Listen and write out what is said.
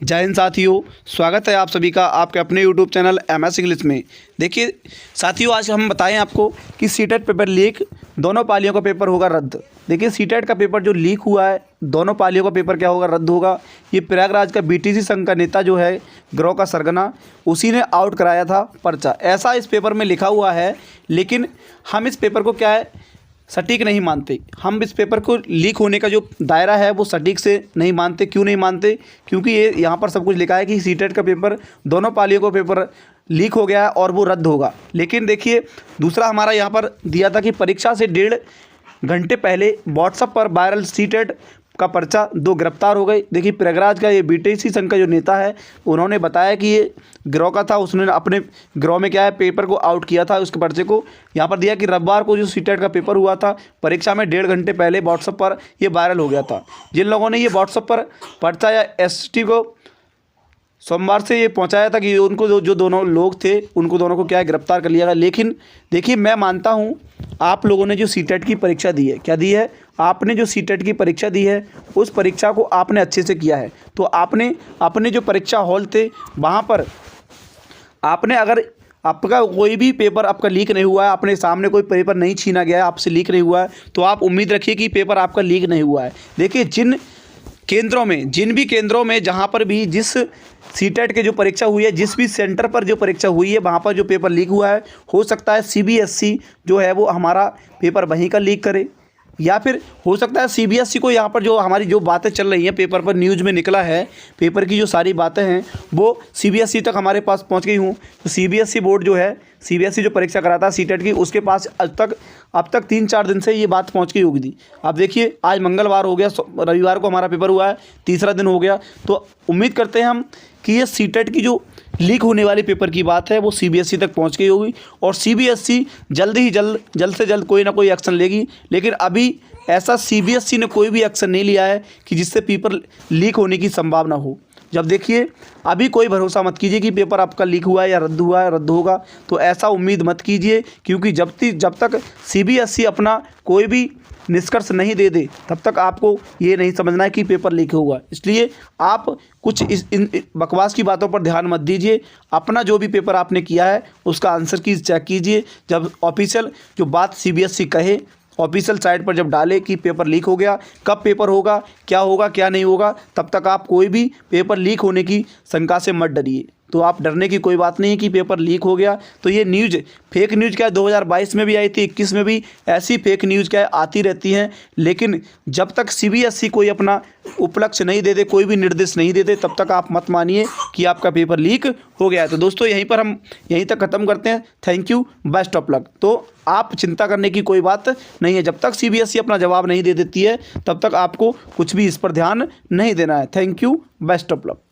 जय हिंद साथियों, स्वागत है आप सभी का आपके अपने YouTube चैनल MS इंग्लिश में। देखिए साथियों, आज हम बताएं आपको कि सीटेट पेपर लीक, दोनों पालियों का पेपर होगा रद्द। देखिए सीटेट का पेपर जो लीक हुआ है, दोनों पालियों का पेपर क्या होगा, रद्द होगा। ये प्रयागराज का BTC संघ का नेता जो है गिरोह का सरगना, उसी ने आउट कराया था पर्चा, ऐसा इस पेपर में लिखा हुआ है। लेकिन हम इस पेपर को क्या है, सटीक नहीं मानते। हम इस पेपर को लीक होने का जो दायरा है वो सटीक से नहीं मानते। क्यों नहीं मानते? क्योंकि ये यहाँ पर सब कुछ लिखा है कि सीटेट का पेपर, दोनों पालियों का पेपर लीक हो गया है और वो रद्द होगा। लेकिन देखिए दूसरा हमारा यहाँ पर दिया था कि परीक्षा से 1.5 घंटे पहले व्हाट्सएप पर वायरल सीटेट का पर्चा, 2 गिरफ्तार हो गए। देखिए प्रयागराज का ये BTC संघ का जो नेता है, उन्होंने बताया कि ये गिरोह का था, उसने अपने गिरोह में क्या है पेपर को आउट किया था। उसके पर्चे को यहाँ पर दिया कि रविवार को जो सीटेट का पेपर हुआ था, परीक्षा में 1.5 घंटे पहले व्हाट्सएप पर ये वायरल हो गया था। जिन लोगों ने ये व्हाट्सएप पर पर्चा या ST को सोमवार से ये पहुंचाया था कि उनको जो दोनों लोग थे, उनको दोनों को क्या है गिरफ्तार कर लिया गया। लेकिन देखिए मैं मानता हूं, आप लोगों ने जो सीटेट की परीक्षा दी है, क्या दी है, आपने जो सीटेट की परीक्षा दी है उस परीक्षा को आपने अच्छे से किया है। तो आपने अपने जो परीक्षा हॉल थे वहाँ पर आपने, अगर आपका कोई भी पेपर आपका लीक नहीं हुआ है, अपने सामने कोई पेपर नहीं छीना गया है, आपसे लीक नहीं हुआ है, तो आप उम्मीद रखिए कि पेपर आपका लीक नहीं हुआ है। देखिए जिन भी केंद्रों में जहाँ पर भी जिस सीटेट के जो परीक्षा हुई है, जिस भी सेंटर पर जो परीक्षा हुई है, वहाँ पर जो पेपर लीक हुआ है, हो सकता है CBSE जो है वो हमारा पेपर वहीं का लीक करे, या फिर हो सकता है CBSE को यहाँ पर जो हमारी जो बातें चल रही हैं, पेपर पर न्यूज़ में निकला है, पेपर की जो सारी बातें हैं वो CBSE तक हमारे पास पहुँच गई हूँ। तो CBSE बोर्ड जो है, CBSE जो परीक्षा कराता है सीटेट की, उसके पास अब तक 3-4 दिन से ये बात पहुंच गई होगी थी। अब देखिए आज मंगलवार हो गया, रविवार को हमारा पेपर हुआ है, तीसरा दिन हो गया। तो उम्मीद करते हैं हम कि ये सीटेट की जो लीक होने वाली पेपर की बात है वो CBSE तक पहुंच गई होगी और CBSE जल्द से जल्द कोई ना कोई एक्शन लेगी। लेकिन अभी ऐसा CBSE ने कोई भी एक्शन नहीं लिया है कि जिससे पेपर लीक होने की संभावना हो। जब देखिए अभी कोई भरोसा मत कीजिए कि पेपर आपका लीक हुआ है या रद्द हुआ है, रद्द होगा, तो ऐसा उम्मीद मत कीजिए। क्योंकि जब तक CBSE अपना कोई भी निष्कर्ष नहीं दे दे, तब तक आपको ये नहीं समझना है कि पेपर लीक हुआ। इसलिए आप कुछ इन बकवास की बातों पर ध्यान मत दीजिए। अपना जो भी पेपर आपने किया है उसका आंसर की चेक कीजिए। जब ऑफिशियल जो बात CBSE कहे, ऑफिशियल साइट पर जब डाले कि पेपर लीक हो गया, कब पेपर होगा क्या नहीं होगा, तब तक आप कोई भी पेपर लीक होने की शंका से मत डरिए। तो आप डरने की कोई बात नहीं है कि पेपर लीक हो गया। तो ये न्यूज़, फेक न्यूज़ क्या है, 2022 में भी आई थी, 21 में भी ऐसी फेक न्यूज़ क्या है आती रहती हैं। लेकिन जब तक CBSE कोई अपना उपलक्ष्य नहीं दे दे, कोई भी निर्देश नहीं दे दे, तब तक आप मत मानिए कि आपका पेपर लीक हो गया है। तो दोस्तों यहीं तक ख़त्म करते हैं। Thank you, best of luck. तो आप चिंता करने की कोई बात नहीं है। जब तक CBSE अपना जवाब नहीं दे देती है, तब तक आपको कुछ भी इस पर ध्यान नहीं देना है। Thank you, best of luck.